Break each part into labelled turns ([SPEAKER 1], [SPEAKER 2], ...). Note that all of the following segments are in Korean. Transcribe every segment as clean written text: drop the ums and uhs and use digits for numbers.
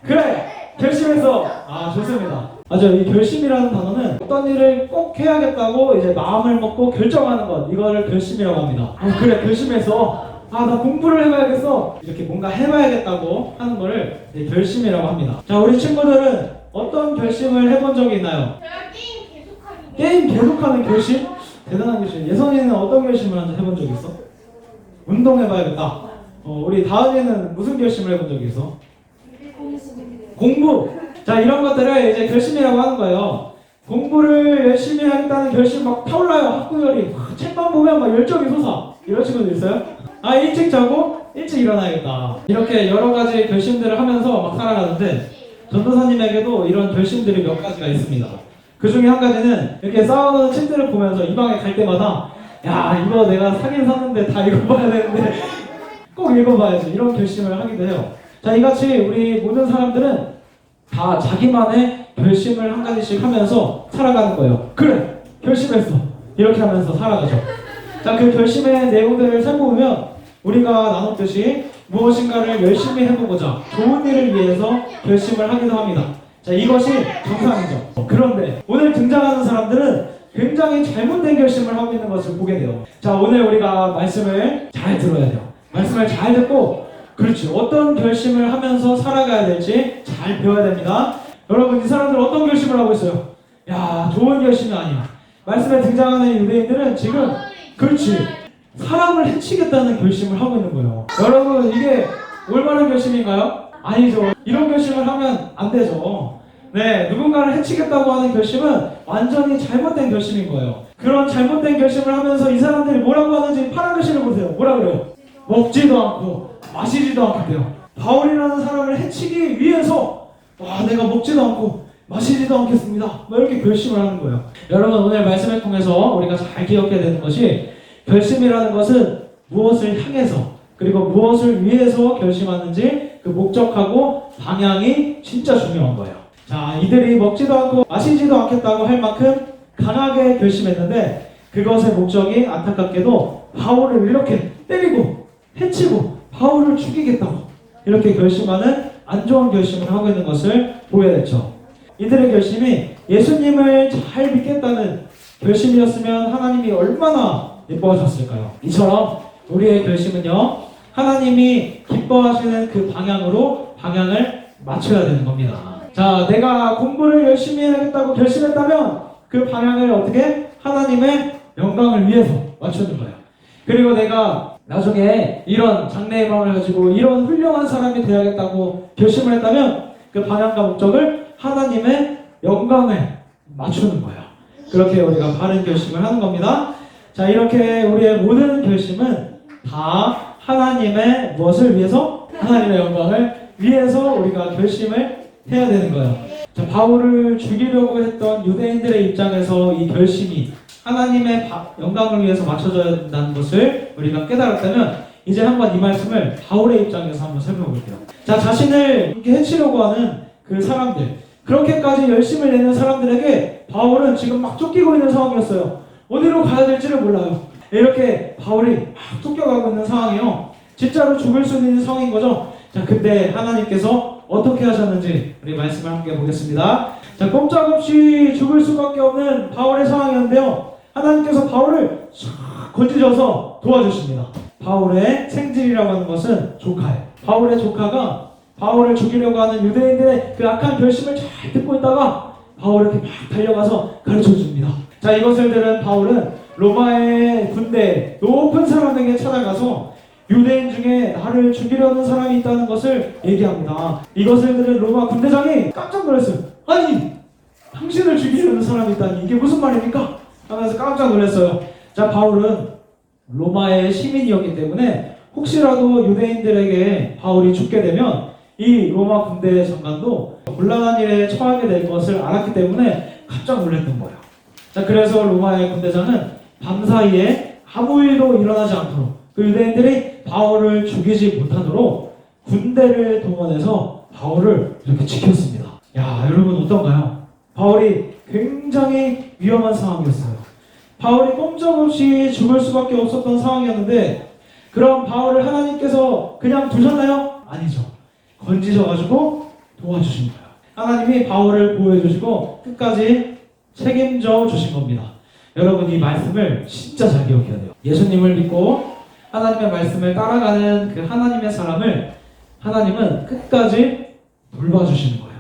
[SPEAKER 1] 그래! 결심했어! 아, 좋습니다. 맞아요. 이 결심이라는 단어는 어떤 일을 꼭 해야겠다고 이제 마음을 먹고 결정하는 것, 이거를 결심이라고 합니다. 그래, 결심해서 나 공부를 해봐야겠어. 이렇게 뭔가 해봐야겠다고 하는 거를 결심이라고 합니다. 자, 우리 친구들은 어떤 결심을 해본 적이 있나요?
[SPEAKER 2] 제가 게임 계속하기.
[SPEAKER 1] 게임 계속하는 결심? 대단한 결심. 예선이는 어떤 결심을 해본 적이 있어? 운동해봐야겠다. 우리 다은이는 무슨 결심을 해본 적이 있어? 공부! 자, 이런 것들을 이제 결심이라고 하는 거예요. 공부를 열심히 하겠다는 결심 막 타올라요. 학구열이. 책만 보면 막 열정이 솟아. 이런 친구들 있어요? 일찍 자고 일찍 일어나야겠다. 이렇게 여러 가지 결심들을 하면서 막 살아가는데 전도사님에게도 이런 결심들이 몇 가지가 있습니다. 그 중에 한 가지는 이렇게 쌓아놓은 책들을 보면서 이 방에 갈 때마다 야, 이거 내가 사긴 샀는데 다 읽어봐야 되는데 꼭 읽어봐야지. 이런 결심을 하기도 해요. 자, 이같이 우리 모든 사람들은 다 자기만의 결심을 한 가지씩 하면서 살아가는 거예요. 그래! 결심했어! 이렇게 하면서 살아가죠. 자, 그 결심의 내용들을 살펴보면 우리가 나눴듯이 무엇인가를 열심히 해보고자 좋은 일을 위해서 결심을 하기도 합니다. 자, 이것이 정상이죠. 그런데 오늘 등장하는 사람들은 굉장히 잘못된 결심을 하고 있는 것을 보게 돼요. 자, 오늘 우리가 말씀을 잘 들어야 돼요. 말씀을 잘 듣고 그렇지, 어떤 결심을 하면서 살아가야 될지 잘 배워야 됩니다. 여러분, 이 사람들 어떤 결심을 하고 있어요? 야, 좋은 결심이 아니야. 말씀에 등장하는 유대인들은 지금 그렇지, 사람을 해치겠다는 결심을 하고 있는 거예요. 여러분, 이게 올바른 결심인가요? 아니죠. 이런 결심을 하면 안 되죠. 네, 누군가를 해치겠다고 하는 결심은 완전히 잘못된 결심인 거예요. 그런 잘못된 결심을 하면서 이 사람들이 뭐라고 하는지 파란 글씨를 보세요. 뭐라 그래요? 먹지도 않고 마시지도 않겠대요. 바울이라는 사람을 해치기 위해서 내가 먹지도 않고 마시지도 않겠습니다. 이렇게 결심을 하는 거예요. 여러분, 오늘 말씀을 통해서 우리가 잘 기억해야 되는 것이 결심이라는 것은 무엇을 향해서 그리고 무엇을 위해서 결심하는지 그 목적하고 방향이 진짜 중요한 거예요. 자, 이들이 먹지도 않고 마시지도 않겠다고 할 만큼 강하게 결심했는데 그것의 목적이 안타깝게도 바울을 이렇게 때리고 해치고 바울을 죽이겠다고 이렇게 결심하는 안 좋은 결심을 하고 있는 것을 보게 됐죠. 이들의 결심이 예수님을 잘 믿겠다는 결심이었으면 하나님이 얼마나 예뻐하셨을까요? 이처럼 우리의 결심은요, 하나님이 기뻐하시는 그 방향을 맞춰야 되는 겁니다. 자, 내가 공부를 열심히 해야겠다고 결심했다면 그 방향을 어떻게? 하나님의 영광을 위해서 맞추는 거예요. 그리고 내가 나중에 이런 장래의 마음을 가지고 이런 훌륭한 사람이 되어야겠다고 결심을 했다면 그 방향과 목적을 하나님의 영광을 맞추는 거예요. 그렇게 우리가 바른 결심을 하는 겁니다. 자, 이렇게 우리의 모든 결심은 다 하나님의 무엇을 위해서? 하나님의 영광을 위해서 우리가 결심을 해야 되는 거예요. 자, 바울을 죽이려고 했던 유대인들의 입장에서 이 결심이 하나님의 영광을 위해서 맞춰져야 된다는 것을 우리가 깨달았다면 이제 한번 이 말씀을 바울의 입장에서 한번 설명해볼게요. 자, 자신을 이렇게 해치려고 하는 그 사람들, 그렇게까지 열심을 내는 사람들에게 바울은 지금 막 쫓기고 있는 상황이었어요. 어디로 가야 될지를 몰라요. 이렇게 바울이 막 쫓겨가고 있는 상황이요. 진짜로 죽을 수 있는 상황인 거죠. 자, 근데 하나님께서 어떻게 하셨는지 우리 말씀을 함께 보겠습니다. 자, 꼼짝없이 죽을 수밖에 없는 바울의 상황이었는데요. 하나님께서 바울을 싹 건지셔서 도와주십니다. 바울의 생질이라고 하는 것은 조카예요. 바울의 조카가 바울을 죽이려고 하는 유대인들의 그 악한 결심을 잘 듣고 있다가 바울에게 막 달려가서 가르쳐줍니다. 자, 이것을 들은 바울은 로마의 군대 높은 사람에게 찾아가서 유대인 중에 나를 죽이려는 사람이 있다는 것을 얘기합니다. 이것을 들은 로마 군대장이 깜짝 놀랐어요. 아니, 당신을 죽이려는 사람이 있다니 이게 무슨 말입니까? 하면서 깜짝 놀랐어요. 자, 바울은 로마의 시민이었기 때문에 혹시라도 유대인들에게 바울이 죽게 되면 이 로마 군대 장관도 곤란한 일에 처하게 될 것을 알았기 때문에 깜짝 놀랐던 거예요. 자, 그래서 로마의 군대장은 밤사이에 아무 일도 일어나지 않도록 그 유대인들이 바울을 죽이지 못하도록 군대를 동원해서 바울을 이렇게 지켰습니다. 야, 여러분 어떤가요? 바울이 굉장히 위험한 상황이었어요. 바울이 꼼짝없이 죽을 수밖에 없었던 상황이었는데 그럼 바울을 하나님께서 그냥 두셨나요? 아니죠. 건지셔가지고 도와주신 거예요. 하나님이 바울을 보호해 주시고 끝까지 책임져 주신 겁니다. 여러분 이 말씀을 진짜 잘 기억해야 돼요. 예수님을 믿고 하나님의 말씀을 따라가는 그 하나님의 사람을 하나님은 끝까지 돌봐주시는 거예요.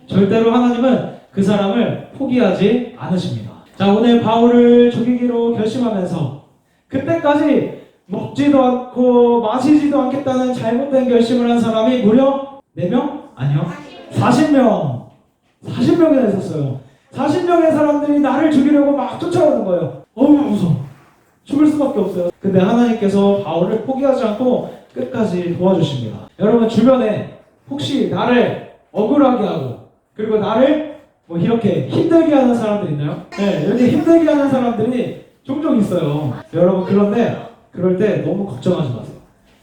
[SPEAKER 1] 절대로 하나님은 그 사람을 포기하지 않으십니다. 자, 오늘 바울을 죽이기로 결심하면서 그때까지 먹지도 않고 마시지도 않겠다는 잘못된 결심을 한 사람이 무려 4명? 아니요. 40명. 40명이나 있었어요. 40명의 사람들이 나를 죽이려고 막 쫓아오는 거예요. 어우 무서워. 죽을 수밖에 없어요. 근데 하나님께서 바울을 포기하지 않고 끝까지 도와주십니다. 여러분 주변에 혹시 나를 억울하게 하고 그리고 나를 뭐 이렇게 힘들게 하는 사람들 있나요? 네, 이렇게 힘들게 하는 사람들이 종종 있어요. 여러분 그런데 그럴 때 너무 걱정하지 마세요.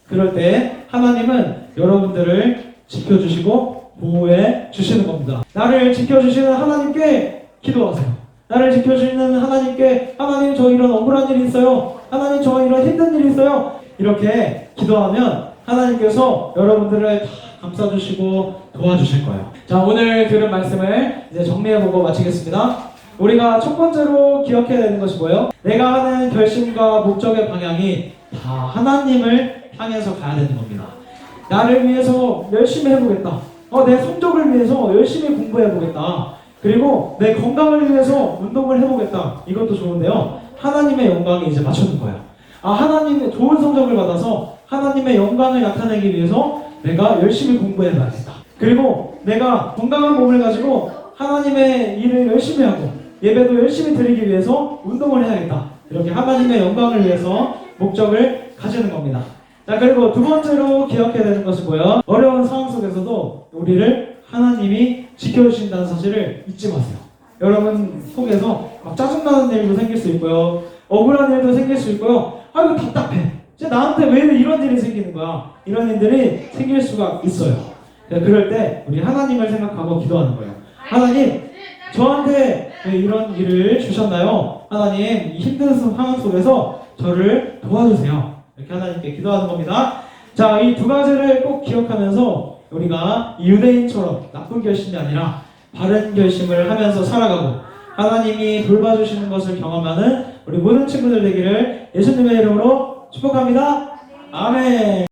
[SPEAKER 1] 그럴 때 하나님은 여러분들을 지켜주시고 보호해 주시는 겁니다. 나를 지켜주시는 하나님께 기도하세요. 나를 지켜주시는 하나님께 하나님 저 이런 억울한 일이 있어요. 하나님 저 이런 힘든 일이 있어요. 이렇게 기도하면 하나님께서 여러분들을 다 감싸주시고 도와주실 거예요. 자, 오늘 들은 말씀을 이제 정리해보고 마치겠습니다. 우리가 첫 번째로 기억해야 되는 것이 뭐예요? 내가 하는 결심과 목적의 방향이 다 하나님을 향해서 가야 되는 겁니다. 나를 위해서 열심히 해보겠다. 내 성적을 위해서 열심히 공부해보겠다. 그리고 내 건강을 위해서 운동을 해보겠다. 이것도 좋은데요. 하나님의 영광에 이제 맞추는 거예요. 하나님의 좋은 성적을 받아서 하나님의 영광을 나타내기 위해서 내가 열심히 공부해봐야겠다. 그리고 내가 건강한 몸을 가지고 하나님의 일을 열심히 하고 예배도 열심히 드리기 위해서 운동을 해야겠다. 이렇게 하나님의 영광을 위해서 목적을 가지는 겁니다. 자, 그리고 두 번째로 기억해야 되는 것이 뭐예요? 어려운 상황 속에서도 우리를 하나님이 지켜주신다는 사실을 잊지 마세요. 여러분 속에서 막 짜증나는 일도 생길 수 있고요. 억울한 일도 생길 수 있고요. 이거 답답해. 나한테 왜 이런 일이 생기는 거야? 이런 일들이 생길 수가 있어요. 그럴 때 우리 하나님을 생각하고 기도하는 거예요. 하나님, 저한테 왜 이런 일을 주셨나요? 하나님, 이 힘든 상황 속에서 저를 도와주세요. 이렇게 하나님께 기도하는 겁니다. 자, 이 두 가지를 꼭 기억하면서 우리가 유대인처럼 나쁜 결심이 아니라 바른 결심을 하면서 살아가고 하나님이 돌봐주시는 것을 경험하는 우리 모든 친구들 되기를 예수님의 이름으로 축복합니다. 아멘.